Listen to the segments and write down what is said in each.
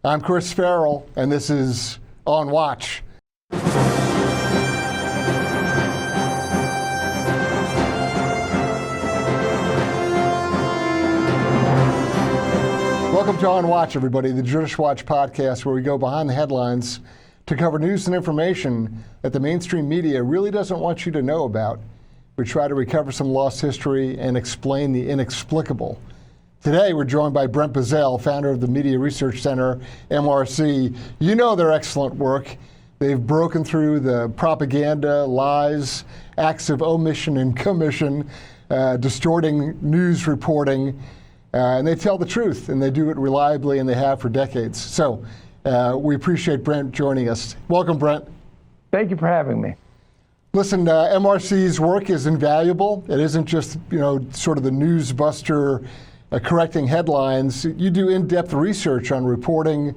I'm Chris Farrell, and this is On Watch. Welcome to On Watch, everybody, the Judicial Watch podcast, where we go behind the headlines to cover news and information that the mainstream media really doesn't want you to know about. We try to recover some lost history and explain the inexplicable. Today, we're joined by Brent Bozell, founder of the Media Research Center, MRC. You know their excellent work. They've broken through the propaganda, lies, acts of omission and commission, distorting news reporting, and they tell the truth, and they do it reliably, and they have for decades. So we appreciate Brent joining us. Welcome, Brent. Thank you for having me. Listen, MRC's work is invaluable. It isn't just, sort of the newsbuster correcting headlines. You do in-depth research on reporting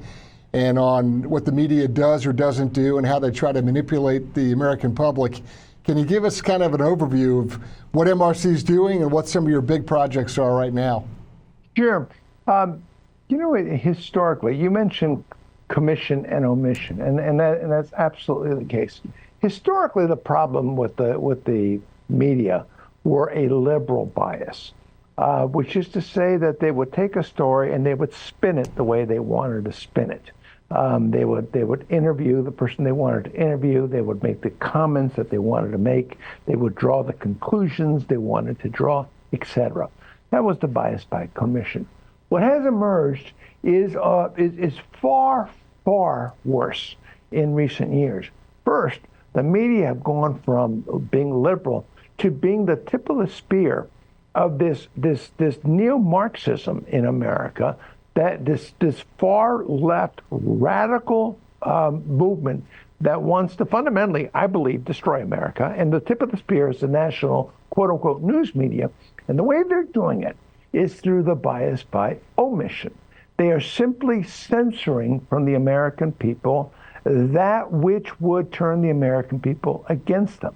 and on what the media does or doesn't do and how they try to manipulate the American public. Can you give us kind of an overview of what MRC is doing and what some of your big projects are right now? Sure. Historically, you mentioned commission and omission, and that's absolutely the case. Historically, the problem with the media were a liberal bias, which is to say that they would take a story and they would spin it the way they wanted to spin it. They would interview the person they wanted to interview. They would make the comments that they wanted to make. They would draw the conclusions they wanted to draw, etc. That was the bias by commission. What has emerged is far, far worse in recent years. First, the media have gone from being liberal to being the tip of the spear of this neo-Marxism in America, that this far left radical movement that wants to fundamentally, I believe, destroy America. And the tip of the spear is the national quote-unquote news media. And the way they're doing it is through the bias by omission. They are simply censoring from the American people that which would turn the American people against them.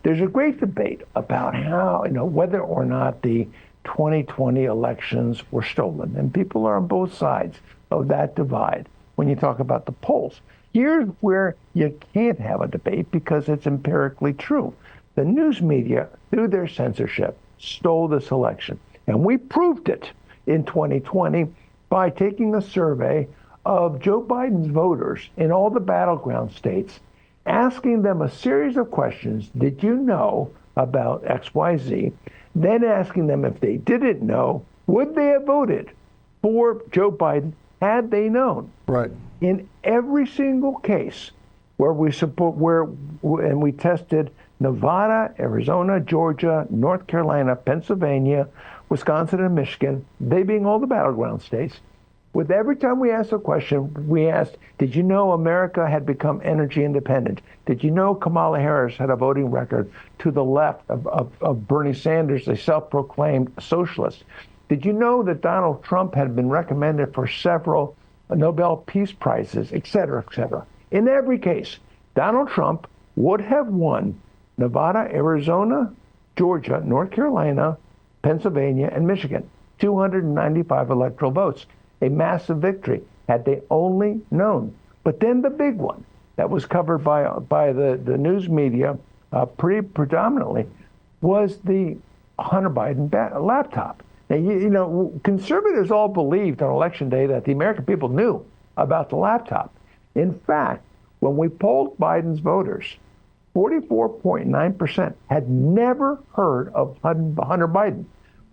There's a great debate about how, whether or not the 2020 elections were stolen, and people are on both sides of that divide when you talk about the polls. Here's where you can't have a debate because it's empirically true. The news media, through their censorship, stole this election. And we proved it in 2020 by taking a survey of Joe Biden's voters in all the battleground states, asking them a series of questions. Did you know about XYZ? Then asking them if they didn't know, would they have voted for Joe Biden had they known? Right. In every single case where we tested Nevada, Arizona, Georgia, North Carolina, Pennsylvania, Wisconsin, and Michigan, they being all the battleground states, with every time we asked a question, we asked, did you know America had become energy independent? Did you know Kamala Harris had a voting record to the left of Bernie Sanders, a self-proclaimed socialist? Did you know that Donald Trump had been recommended for several Nobel Peace Prizes, et cetera, et cetera? In every case, Donald Trump would have won Nevada, Arizona, Georgia, North Carolina, Pennsylvania, and Michigan, 295 electoral votes. A massive victory had they only known. But then the big one that was covered by the news media pretty predominantly was the Hunter Biden laptop. Now, conservatives all believed on Election Day that the American people knew about the laptop. In fact, when we polled Biden's voters, 44.9% had never heard of Hunter Biden.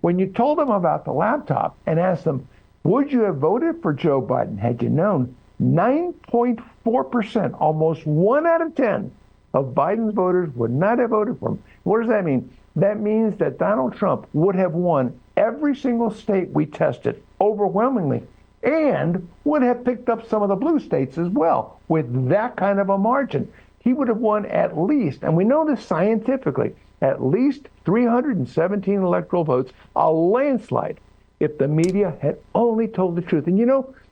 When you told them about the laptop and asked them, would you have voted for Joe Biden had you known? 9.4%, almost 1 out of 10 of Biden's voters would not have voted for him. What does that mean? That means that Donald Trump would have won every single state we tested overwhelmingly and would have picked up some of the blue states as well with that kind of a margin. He would have won at least, and we know this scientifically, at least 317 electoral votes, a landslide, if the media had only told the truth. And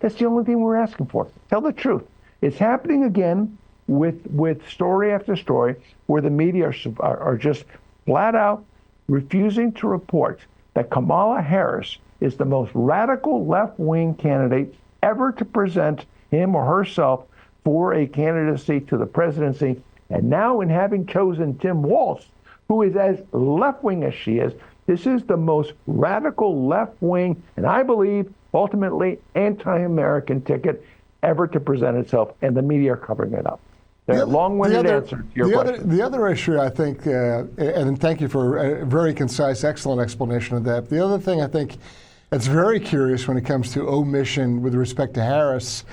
that's the only thing we're asking for. Tell the truth. It's happening again with story after story where the media are just flat out refusing to report that Kamala Harris is the most radical left-wing candidate ever to present him or herself for a candidacy to the presidency. And now, in having chosen Tim Walz, who is as left-wing as she is, this is the most radical left-wing, and I believe ultimately anti-American ticket ever to present itself, and the media are covering it up. They're a long-winded answer to your question. The other issue, I think, and thank you for a very concise, excellent explanation of that. The other thing I think that's very curious when it comes to omission with respect to Harris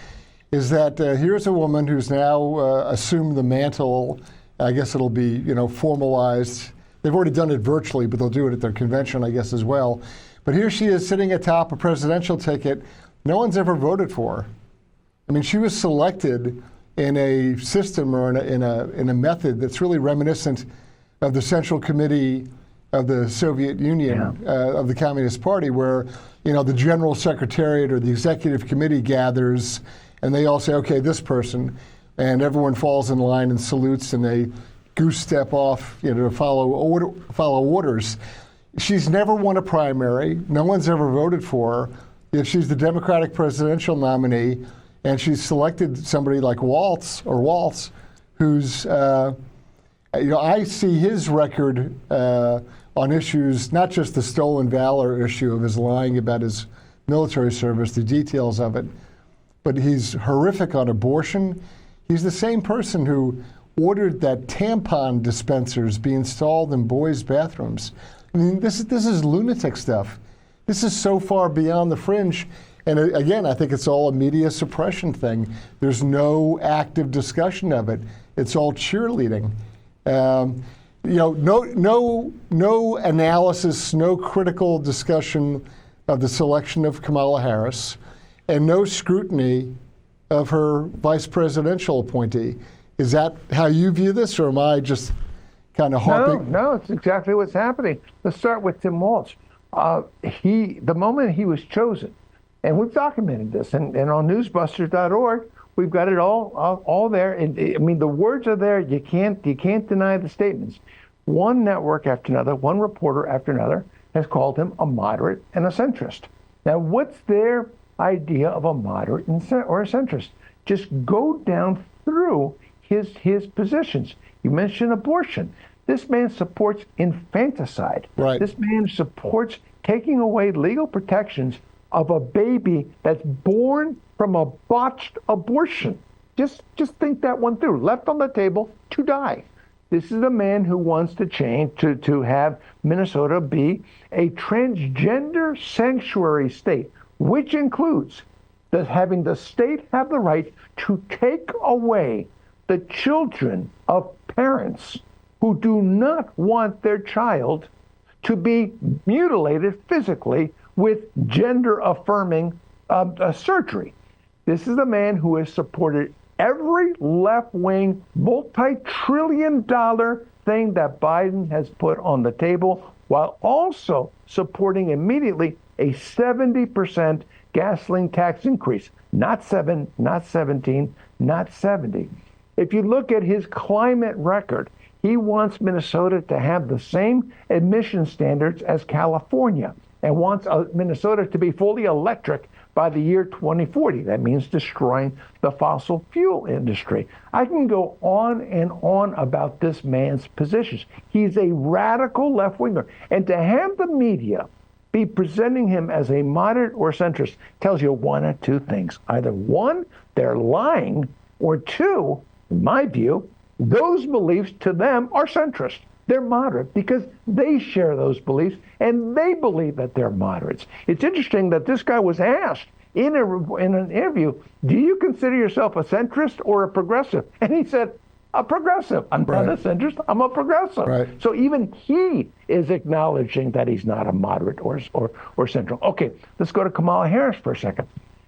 is that here's a woman who's now assumed the mantle. I guess it'll be, formalized. They've already done it virtually, but they'll do it at their convention, I guess, as well. But here she is sitting atop a presidential ticket no one's ever voted for. I mean, she was selected in a system or in a method that's really reminiscent of the Central Committee of the Soviet Union, of the Communist Party, where, the General Secretariat or the Executive Committee gathers, and they all say, okay, this person, and everyone falls in line and salutes, and they goose step off, to follow orders. She's never won a primary. No one's ever voted for her. Yet she's the Democratic presidential nominee, and she's selected somebody like Walz, who's, I see his record on issues, not just the stolen valor issue of his lying about his military service, the details of it, but he's horrific on abortion. He's the same person who ordered that tampon dispensers be installed in boys' bathrooms. I mean, this is lunatic stuff. This is so far beyond the fringe. And again, I think it's all a media suppression thing. There's no active discussion of it. It's all cheerleading. No analysis, no critical discussion of the selection of Kamala Harris, and no scrutiny of her vice presidential appointee. Is that how you view this, or am I just kind of harping? No, it's exactly what's happening. Let's start with Tim Walz. The moment he was chosen, and we've documented this, and on newsbusters.org, we've got it all there. And I mean, the words are there. You can't deny the statements. One network after another, one reporter after another has called him a moderate and a centrist. Now, what's their idea of a moderate or a centrist? Just go down through his positions. You mentioned abortion. This man supports infanticide. Right. This man supports taking away legal protections of a baby that's born from a botched abortion. Just think that one through. Left on the table to die. This is a man who wants to change, to have Minnesota be a transgender sanctuary state, which includes having the state have the right to take away the children of parents who do not want their child to be mutilated physically with gender-affirming surgery. This is the man who has supported every left-wing, multi-trillion-dollar thing that Biden has put on the table, while also supporting immediately a 70% gasoline tax increase. Not 7, not 17, not 70. If you look at his climate record, he wants Minnesota to have the same emission standards as California and wants Minnesota to be fully electric by the year 2040. That means destroying the fossil fuel industry. I can go on and on about this man's positions. He's a radical left-winger. And to have the media be presenting him as a moderate or centrist tells you one of two things. Either one, they're lying, or two, in my view, those beliefs to them are centrist. They're moderate because they share those beliefs and they believe that they're moderates. It's interesting that this guy was asked in an interview, do you consider yourself a centrist or a progressive? And he said, a progressive. I'm not a centrist, I'm a progressive. Right. So even he is acknowledging that he's not a moderate or central. Okay, let's go to Kamala Harris for a second.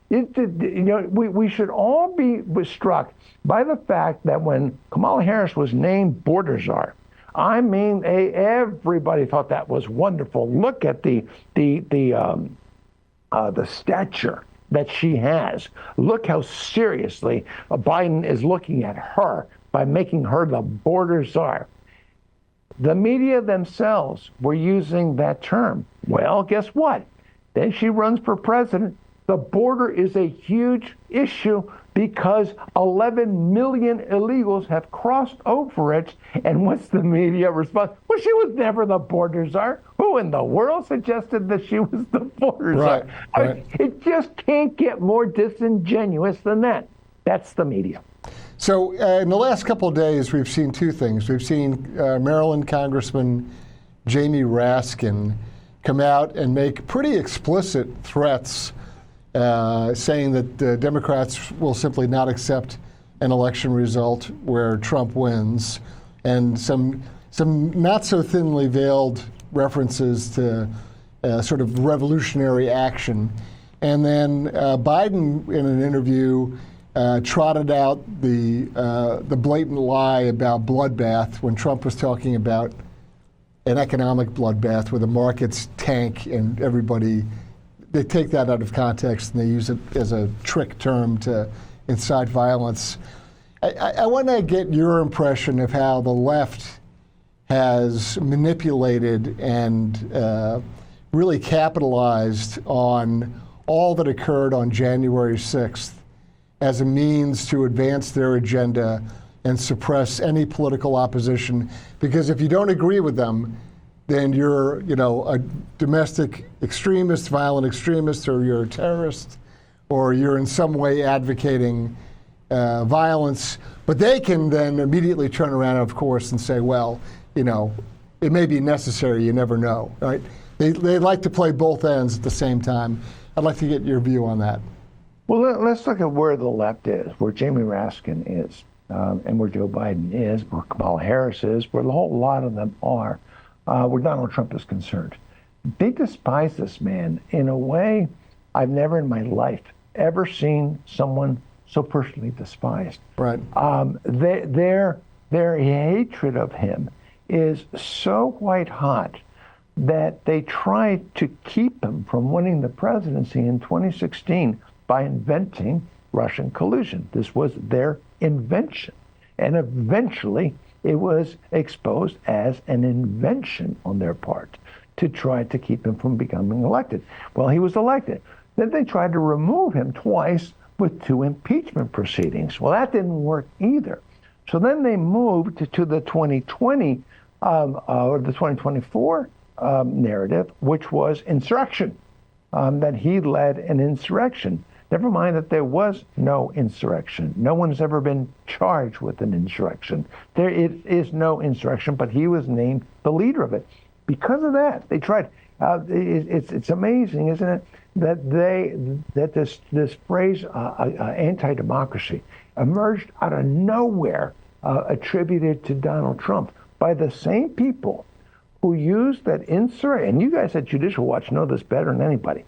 We should all be struck by the fact that when Kamala Harris was named border czar, I mean, everybody thought that was wonderful. Look at the stature that she has. Look how seriously Biden is looking at her by making her the border czar. The media themselves were using that term. Well, guess what? Then she runs for president. The border is a huge issue because 11 million illegals have crossed over it. And what's the media response? Well, she was never the border czar. Who in the world suggested that she was the border czar? I mean, it just can't get more disingenuous than that. That's the media. So in the last couple of days, we've seen two things. We've seen Maryland Congressman Jamie Raskin come out and make pretty explicit threats saying that Democrats will simply not accept an election result where Trump wins, and some not so thinly veiled references to sort of revolutionary action. And then Biden, in an interview, trotted out the blatant lie about bloodbath when Trump was talking about an economic bloodbath where the markets tank and everybody, they take that out of context and they use it as a trick term to incite violence. I want to get your impression of how the left has manipulated and really capitalized on all that occurred on January 6th as a means to advance their agenda and suppress any political opposition. Because if you don't agree with them, then you're, a domestic extremist, violent extremist, or you're a terrorist, or you're in some way advocating violence. But they can then immediately turn around, of course, and say, well, it may be necessary, you never know, right? They like to play both ends at the same time. I'd like to get your view on that. Well, let's look at where the left is, where Jamie Raskin is, and where Joe Biden is, where Kamala Harris is, where the whole lot of them are, where Donald Trump is concerned. They despise this man in a way I've never in my life ever seen someone so personally despised. Right. Their hatred of him is so white hot that they tried to keep him from winning the presidency in 2016 by inventing Russian collusion. This was their invention. And eventually it was exposed as an invention on their part to try to keep him from becoming elected. Well, he was elected. Then they tried to remove him twice with 2 impeachment proceedings. Well, that didn't work either. So then they moved to the 2020 or the 2024 narrative, which was insurrection, that he led an insurrection. Never mind that there was no insurrection. No one's ever been charged with an insurrection. There is no insurrection, but he was named the leader of it. Because of that, they tried. It's amazing, isn't it, that this phrase anti-democracy emerged out of nowhere, attributed to Donald Trump by the same people who used that insurrection. And you guys at Judicial Watch know this better than anybody.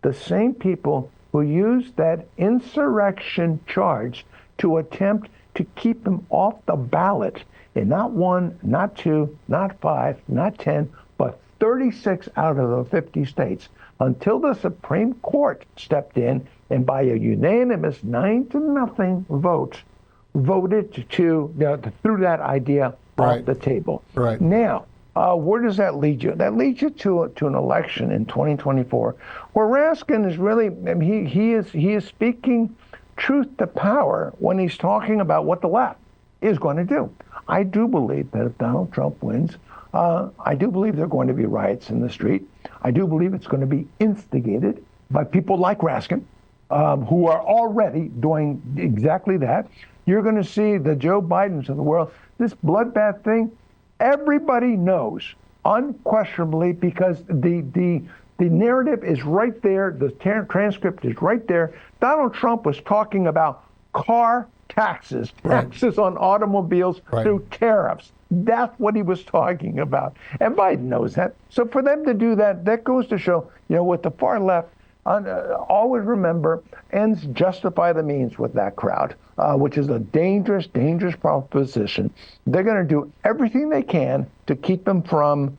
The same people who used that insurrection charge to attempt to keep him off the ballot in not 1, not 2, not 5, not 10, but 36 out of the 50 states, until the Supreme Court stepped in and by a unanimous 9-0 vote, voted to threw that idea off the table. Right. Now, where does that lead you? That leads you to an election in 2024, where Raskin is really, he is speaking truth to power when he's talking about what the left is going to do. I do believe that if Donald Trump wins, I do believe there are going to be riots in the street. I do believe it's going to be instigated by people like Raskin, who are already doing exactly that. You're going to see the Joe Bidens of the world. This bloodbath thing, everybody knows unquestionably, because the narrative is right there. The transcript is right there. Donald Trump was talking about car taxes on automobiles through tariffs. That's what he was talking about. And Biden knows that. So for them to do that, that goes to show, with the far left, always remember, ends justify the means with that crowd, which is a dangerous, dangerous proposition. They're going to do everything they can to keep him from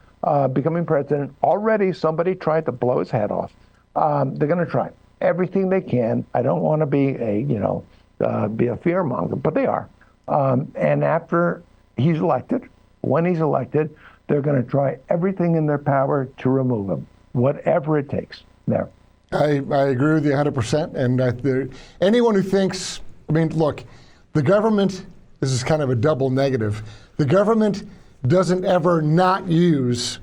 becoming president. Already somebody tried to blow his head off. They're going to try everything they can. I don't want to be a fear monger, but they are. And after he's elected, when he's elected, they're going to try everything in their power to remove him, whatever it takes. There. I agree with you 100%. And anyone who thinks I mean, look, the government, this is kind of a double negative. The government doesn't ever not use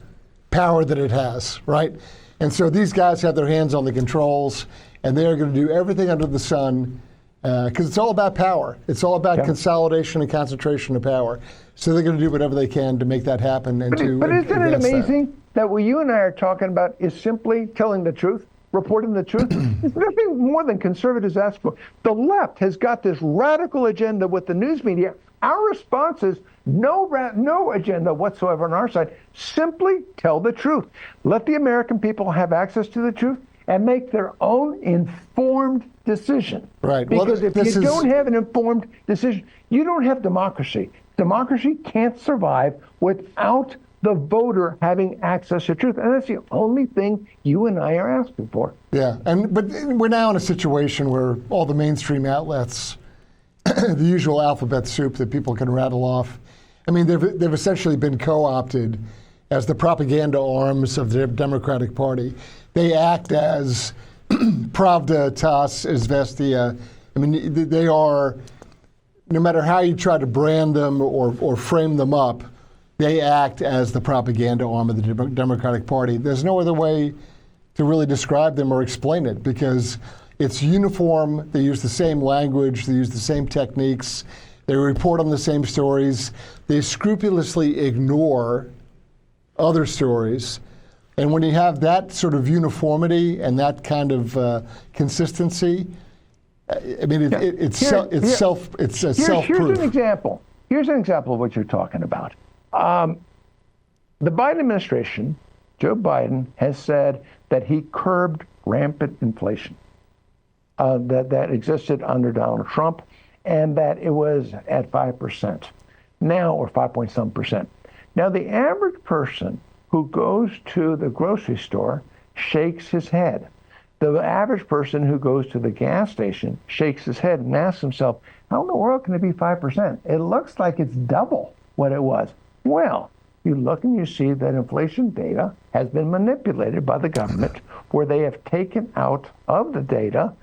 power that it has, right? And so these guys have their hands on the controls, and they are going to do everything under the sun because it's all about power. It's all about consolidation and concentration of power. So they're going to do whatever they can to make that happen. And but isn't it amazing that what you and I are talking about is simply telling the truth, reporting the truth? There's nothing more than conservatives ask for. The left has got this radical agenda with the news media. Our response is no agenda whatsoever on our side. Simply tell the truth. Let the American people have access to the truth and make their own informed decision. Right. Because if you don't have an informed decision, you don't have democracy. Democracy can't survive without the voter having access to truth. And that's the only thing you and I are asking for. Yeah, but we're now in a situation where all the mainstream outlets, the usual alphabet soup that people can rattle off, I mean, they've essentially been co-opted as the propaganda arms of the Democratic Party. They act as Pravda, TASS, Izvestia. I mean, they are, no matter how you try to brand them or frame them up, they act as the propaganda arm of the Democratic Party. There's no other way to really describe them or explain it because it's uniform. They use the same language. They use the same techniques. They report on the same stories. They scrupulously ignore other stories. And when you have that sort of uniformity and that kind of consistency, I mean, it's self-proof. Here's an example. Here's an example of what you're talking about. The Biden administration, Joe Biden, has said that he curbed rampant inflation that existed under Donald Trump, and that it was at 5% now, or 5.some%. Now, the average person who goes to the grocery store shakes his head. The average person who goes to the gas station shakes his head and asks himself, how in the world can it be 5%? It looks like it's double what it was. Well, you look and you see that inflation data has been manipulated by the government, where they have taken out of the data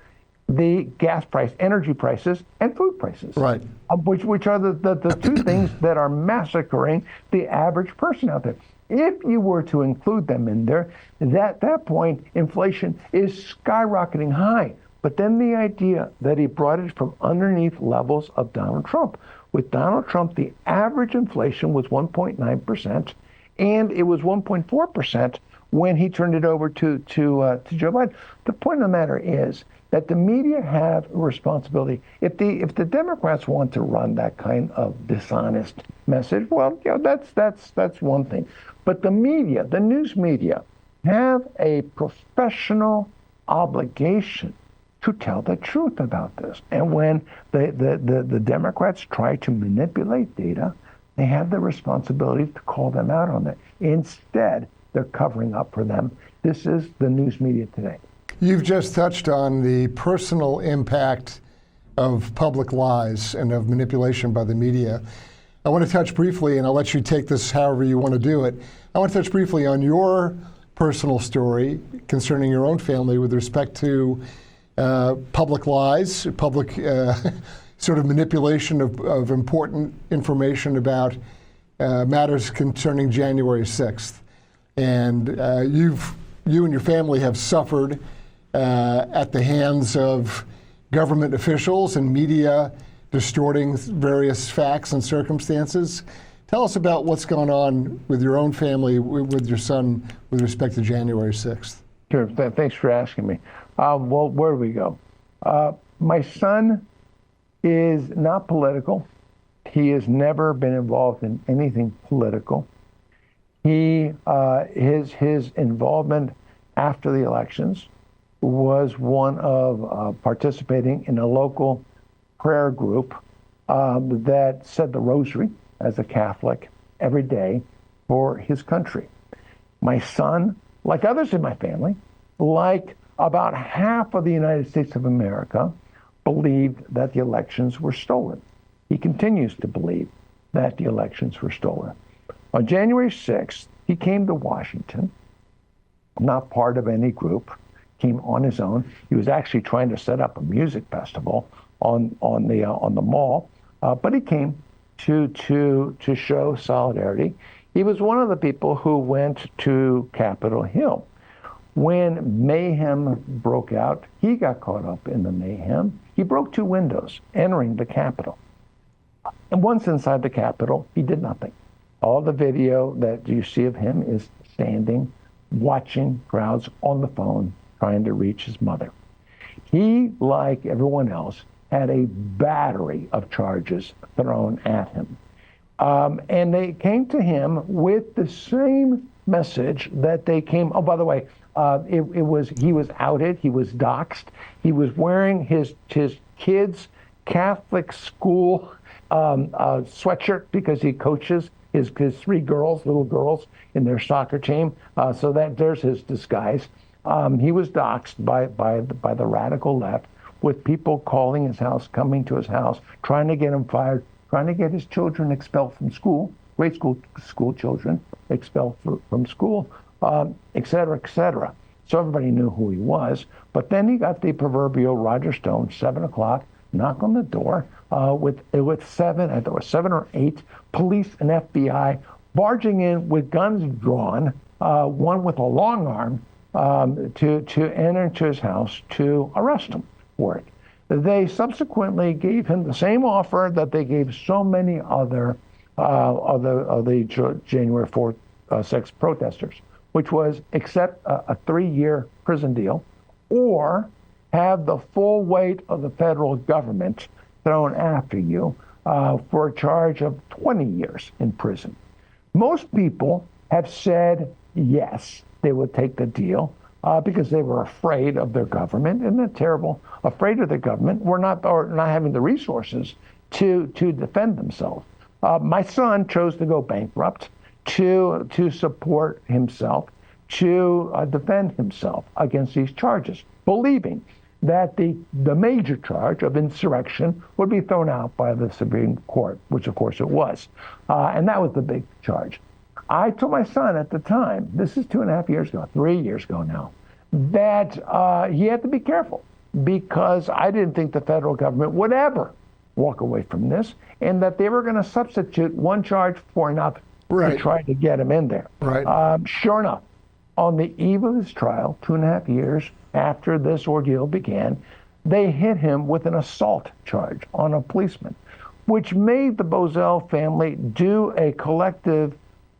the gas price, energy prices, and food prices, right? Which are the two things that are massacring the average person out there. If you were to include them in there, at that point, inflation is skyrocketing high. But then the idea that he brought it from underneath levels of Donald Trump. With Donald Trump, the average inflation was 1.9%, and it was 1.4% when he turned it over to Joe Biden. The point of the matter is that the media have a responsibility. If the Democrats want to run that kind of dishonest message, well, that's one thing. But the media, the news media, have a professional obligation to tell the truth about this. And when the Democrats try to manipulate data, they have the responsibility to call them out on it. Instead, they're covering up for them. This is the news media today. You've just touched on the personal impact of public lies and of manipulation by the media. I want to touch briefly, and I'll let you take this however you want to do it. I want to touch briefly on your personal story concerning your own family with respect to public lies, public sort of manipulation of important information about matters concerning January 6th. And you and your family have suffered at the hands of government officials and media distorting various facts and circumstances. Tell us about what's going on with your own family, with your son, with respect to January 6th. Sure. Thanks for asking me. Well, where do we go? My son is not political. He has never been involved in anything political. His involvement after the elections was one of participating in a local prayer group that said the rosary as a Catholic every day for his country. My son, like others in my family, like about half of the United States of America, believed that the elections were stolen. He continues to believe that the elections were stolen. On January 6th, he came to Washington, not part of any group, came on his own. He was actually trying to set up a music festival on the mall, but he came to show solidarity. He was one of the people who went to Capitol Hill. When mayhem broke out, he got caught up in the mayhem. He broke 2 windows entering the Capitol. And once inside the Capitol, he did nothing. All the video that you see of him is standing, watching crowds on the phone, trying to reach his mother. He, like everyone else, had a battery of charges thrown at him. And they came to him with the same message that they came, oh, by the way, he was outed, he was doxxed, he was wearing his kids' Catholic school sweatshirt because he coaches his 3 little girls in their soccer team, so that there's his disguise. He was doxxed by the radical left, with people calling his house, coming to his house, trying to get him fired, trying to get his children expelled from school, grade school children expelled from school, et cetera, et cetera. So everybody knew who he was. But then he got the proverbial Roger Stone, 7 o'clock, knock on the door with 7 or 8 police and FBI barging in with guns drawn, one with a long arm, to enter into his house to arrest him for it. They subsequently gave him the same offer that they gave so many other of the January 4th, 6th protesters, which was accept a 3-year prison deal or have the full weight of the federal government thrown after you for a charge of 20 years in prison. Most people have said yes, they would take the deal because they were afraid of their government. Isn't that terrible? Afraid of their government, or not having the resources to defend themselves. My son chose to go bankrupt to support himself, to defend himself against these charges, believing that the major charge of insurrection would be thrown out by the Supreme Court, which of course it was. And that was the big charge. I told my son at the time, this is 2.5 years ago, 3 years ago now, that he had to be careful because I didn't think the federal government would ever walk away from this, and that they were going to substitute one charge for another to try to get him in there. Right. Sure enough, on the eve of his trial, 2.5 years after this ordeal began, they hit him with an assault charge on a policeman, which made the Bozell family do a collective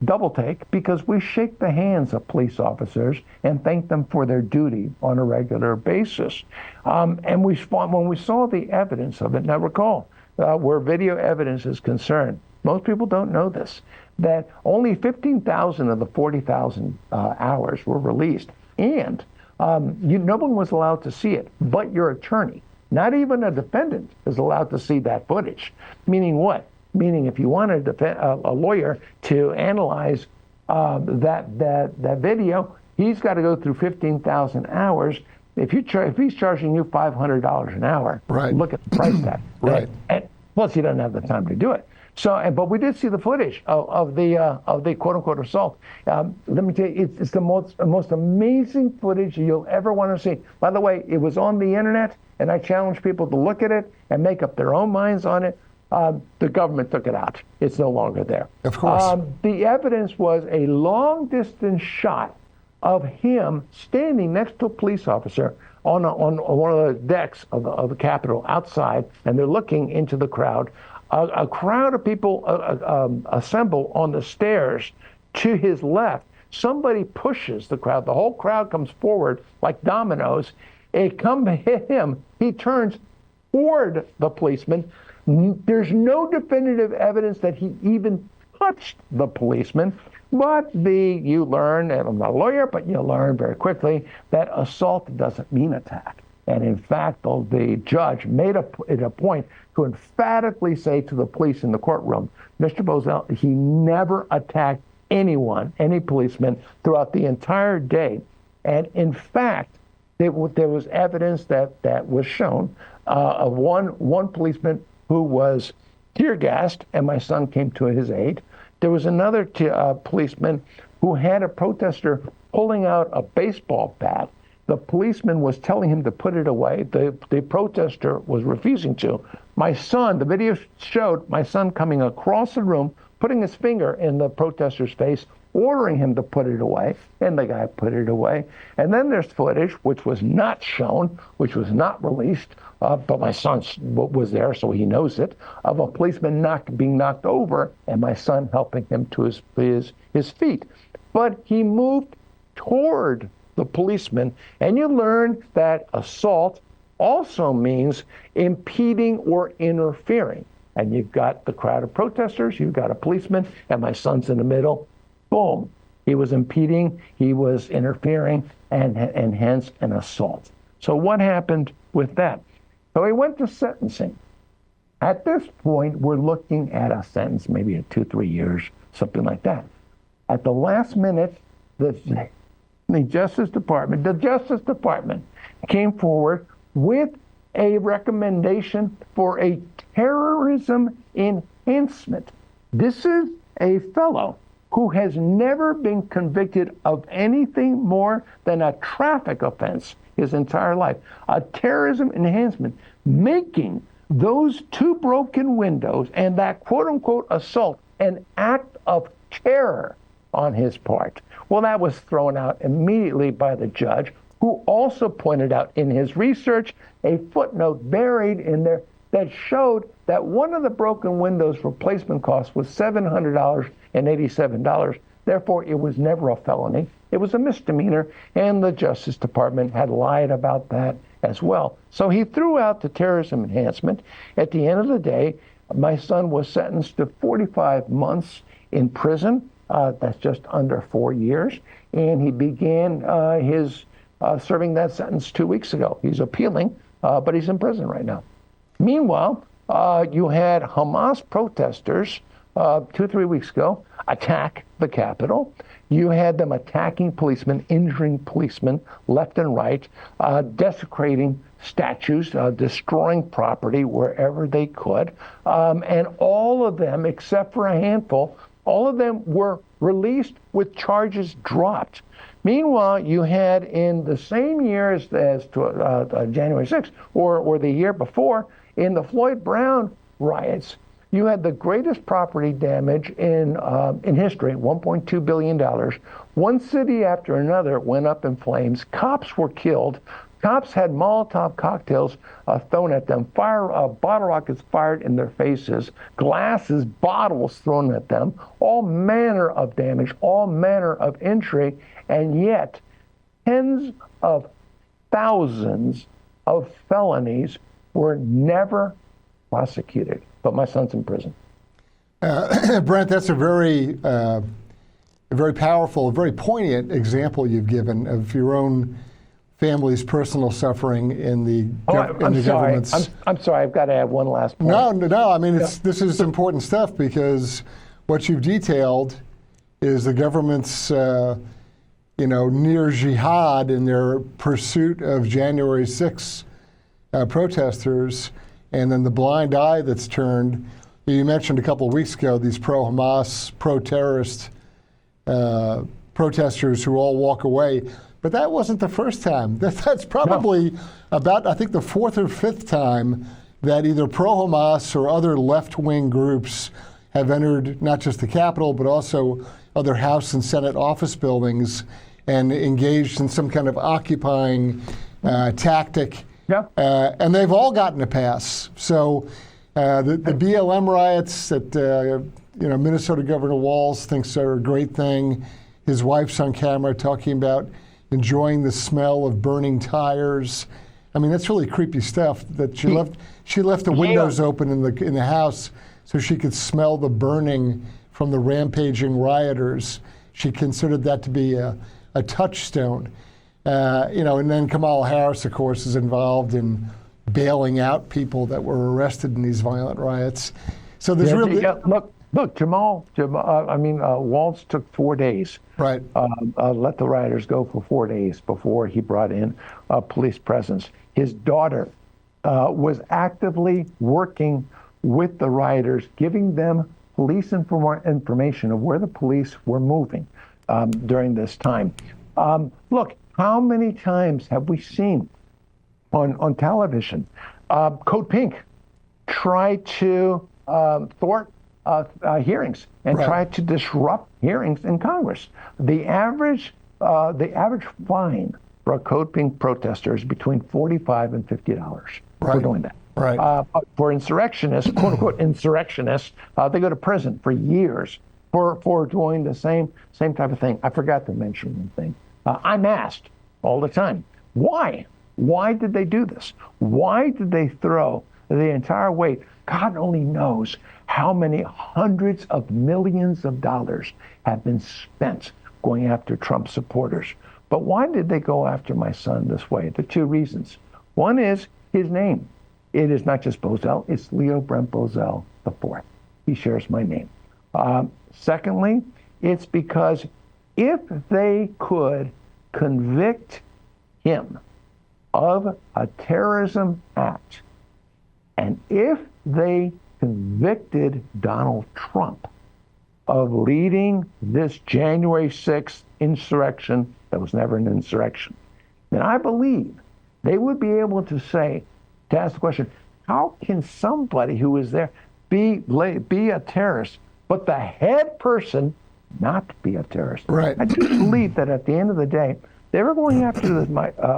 double take because we shake the hands of police officers and thank them for their duty on a regular basis. And when we saw the evidence of it, now recall, where video evidence is concerned, most people don't know this, that only 15,000 of the 40,000 hours were released. And no one was allowed to see it but your attorney. Not even a defendant is allowed to see that footage. Meaning what? Meaning if you want a lawyer to analyze that video, he's got to go through 15,000 hours. If he's charging you $500 an hour, look at the price tag. And plus, he doesn't have the time to do it. So, but we did see the footage of the quote-unquote assault. Let me tell you, it's the most amazing footage you'll ever want to see. By the way, it was on the internet, and I challenge people to look at it and make up their own minds on it. The government took it out. It's no longer there. Of course. The evidence was a long-distance shot of him standing next to a police officer on one of the decks of the Capitol outside, and they're looking into the crowd. A crowd of people assemble on the stairs to his left. Somebody pushes the crowd. The whole crowd comes forward like dominoes. It comes to hit him. He turns toward the policeman. There's no definitive evidence that he even touched the policeman, but you learn, and I'm not a lawyer, but you learn very quickly that assault doesn't mean attack. And in fact, the judge made it a point to emphatically say to the police in the courtroom, Mr. Bozell, he never attacked anyone, any policeman, throughout the entire day. And in fact, there was evidence that was shown of one policeman who was tear gassed, and my son came to his aid. There was another policeman who had a protester pulling out a baseball bat The policeman was telling him to put it away. The protester was refusing to. My son, the video showed my son coming across the room, putting his finger in the protester's face, ordering him to put it away, and the guy put it away. And then there's footage, which was not shown, which was not released, but my son was there, so he knows it, of a policeman being knocked over, and my son helping him to his feet. But he moved toward the policeman, and you learn that assault also means impeding or interfering. And you've got the crowd of protesters, you've got a policeman, and my son's in the middle. Boom. He was impeding, he was interfering, and hence an assault. So what happened with that? So he went to sentencing. At this point, we're looking at a sentence, maybe in 2-3 years, something like that. At the last minute, the Justice Department came forward with a recommendation for a terrorism enhancement. This is a fellow who has never been convicted of anything more than a traffic offense his entire life. A terrorism enhancement, making those 2 broken windows and that quote-unquote assault an act of terror on his part. Well, that was thrown out immediately by the judge, who also pointed out in his research a footnote buried in there that showed that one of the broken windows replacement cost was $700.87. Therefore, it was never a felony. It was a misdemeanor, and the Justice Department had lied about that as well. So he threw out the terrorism enhancement. At the end of the day, my son was sentenced to 45 months in prison. That's just under 4 years. And he began his serving that sentence 2 weeks ago. He's appealing, but he's in prison right now. Meanwhile, you had Hamas protesters 2-3 weeks ago attack the Capitol. You had them attacking policemen, injuring policemen left and right, desecrating statues, destroying property wherever they could. And all of them, except for a handful, all of them were released with charges dropped. Meanwhile, you had in the same year as January 6th, or the year before, in the Floyd Brown riots, you had the greatest property damage in history, $1.2 billion. One city after another went up in flames. Cops were killed. Cops had Molotov cocktails thrown at them, bottle rockets fired in their faces, glasses, bottles thrown at them, all manner of damage, all manner of injury, and yet tens of thousands of felonies were never prosecuted. But my son's in prison. Brent, that's a very powerful, very poignant example you've given of your own family's personal suffering in the government's. I'm sorry. I've got to add one last point. No. I mean, this is important stuff, because what you've detailed is the government's, near jihad in their pursuit of January 6th protesters, and then the blind eye that's turned. You mentioned a couple of weeks ago these pro-Hamas, pro-terrorist protesters who all walk away. But that wasn't the first time. That's probably about, I think, the 4th or 5th time that either pro-Hamas or other left-wing groups have entered not just the Capitol, but also other House and Senate office buildings and engaged in some kind of occupying tactic. Yeah. And they've all gotten a pass. So the BLM riots that Minnesota Governor Walz thinks are a great thing. His wife's on camera talking about enjoying the smell of burning tires. I mean, that's really creepy stuff. That she left the windows open in the house so she could smell the burning from the rampaging rioters. She considered that to be a touchstone. And then Kamala Harris, of course, is involved in bailing out people that were arrested in these violent riots. So there's Look, Walz took 4 days. Right. Let the rioters go for 4 days before he brought in police presence. His daughter was actively working with the rioters, giving them police information of where the police were moving during this time. Look, How many times have we seen on television Code Pink try to thwart hearings and try to disrupt hearings in Congress? The average fine for a Code Pink protester is between $45 and $50 for doing that. Right. For insurrectionists, quote unquote insurrectionists, they go to prison for years for doing the same type of thing. I forgot to mention one thing. I'm asked all the time, why? Why did they do this? Why did they throw the entire weight? God only knows how many hundreds of millions of dollars have been spent going after Trump supporters. But why did they go after my son this way? The two reasons. One is his name. It is not just Bozell, it's Leo Brent Bozell IV. He shares my name. Secondly, it's because if they could convict him of a terrorism act, and if they convicted Donald Trump of leading this January 6th insurrection that was never an insurrection, then I believe they would be able to ask the question, how can somebody who is there be a terrorist, but the head person not be a terrorist? Right. I just believe that at the end of the day, they were going after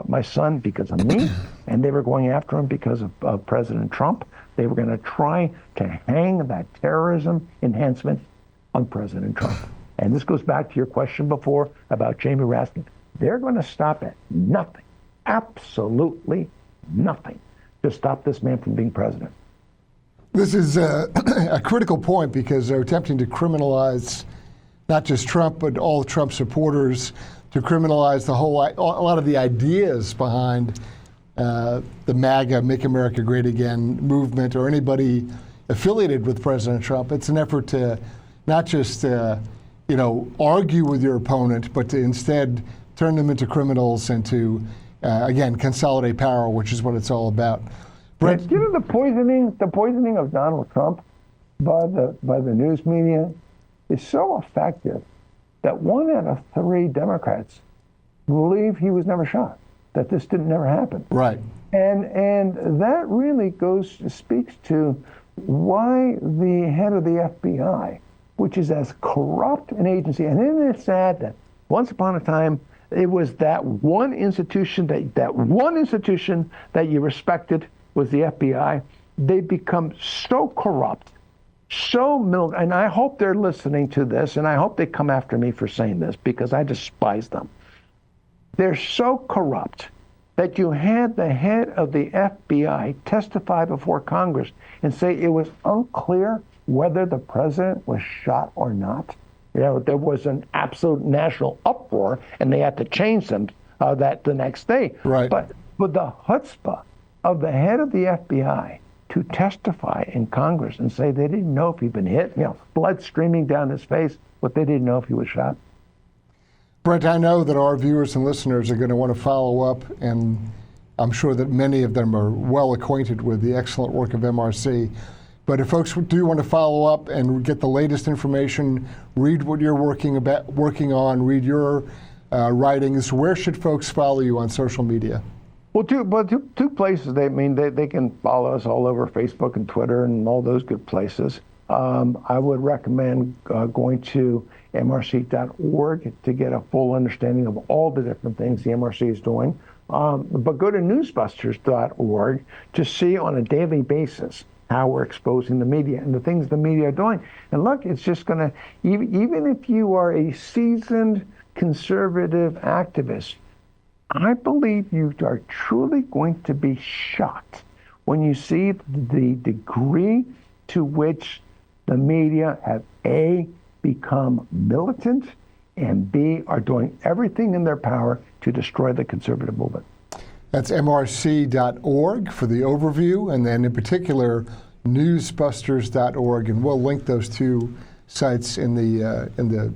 my son because of me, and they were going after him because of President Trump. They were going to try to hang that terrorism enhancement on President Trump. And this goes back to your question before about Jamie Raskin. They're going to stop at nothing, absolutely nothing, to stop this man from being president. This is a critical point because they're attempting to criminalize not just Trump, but all Trump supporters, to criminalize a lot of the ideas behind the MAGA, Make America Great Again movement, or anybody affiliated with President Trump. It's an effort to not just argue with your opponent, but to instead turn them into criminals and to again consolidate power, which is what it's all about. Brent, the poisoning of Donald Trump by the news media is so effective that 1 out of 3 Democrats believe he was never shot, that this never happen. Right. And that really speaks to why the head of the FBI, which is as corrupt an agency, and isn't it sad that once upon a time it was that one institution that you respected was the FBI. They become so corrupt, and I hope they're listening to this, and I hope they come after me for saying this because I despise them. They're so corrupt that you had the head of the FBI testify before Congress and say it was unclear whether the president was shot or not. There was an absolute national uproar, and they had to change them that the next day. Right. But with the chutzpah of the head of the FBI to testify in Congress and say they didn't know if he'd been hit, blood streaming down his face, but they didn't know if he was shot. Brent, I know that our viewers and listeners are going to want to follow up, and I'm sure that many of them are well acquainted with the excellent work of MRC. But if folks do want to follow up and get the latest information, read what you're working on, read your writings, where should folks follow you on social media? Well, two places. They can follow us all over Facebook and Twitter and all those good places. I would recommend going to MRC.org to get a full understanding of all the different things the MRC is doing. But go to NewsBusters.org to see on a daily basis how we're exposing the media and the things the media are doing. And look, it's just going to, even if you are a seasoned conservative activist, I believe you are truly going to be shocked when you see the degree to which the media have A, become militant, and B, are doing everything in their power to destroy the conservative movement. That's MRC.org for the overview, and then in particular, newsbusters.org, and we'll link those two sites in the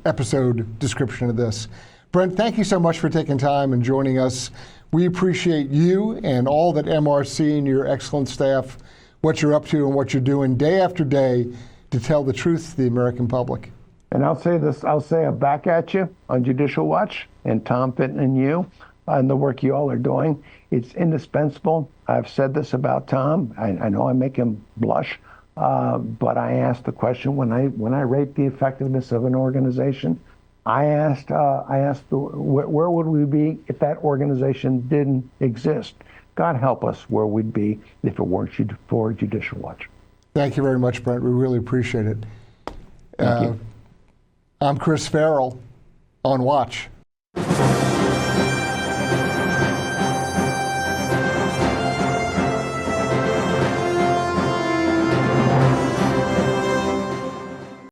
episode description of this. Brent, thank you so much for taking time and joining us. We appreciate you and all that MRC and your excellent staff, what you're up to and what you're doing day after day to tell the truth to the American public. And I'll say this, I'll say it back at you on Judicial Watch, and Tom Fitton and you, and the work you all are doing. It's indispensable. I've said this about Tom. I know I make him blush, but I asked the question when I rate the effectiveness of an organization. I asked where would we be if that organization didn't exist? God help us where we'd be if it weren't for Judicial Watch. Thank you very much, Brent. We really appreciate it. Thank you. I'm Chris Farrell on Watch.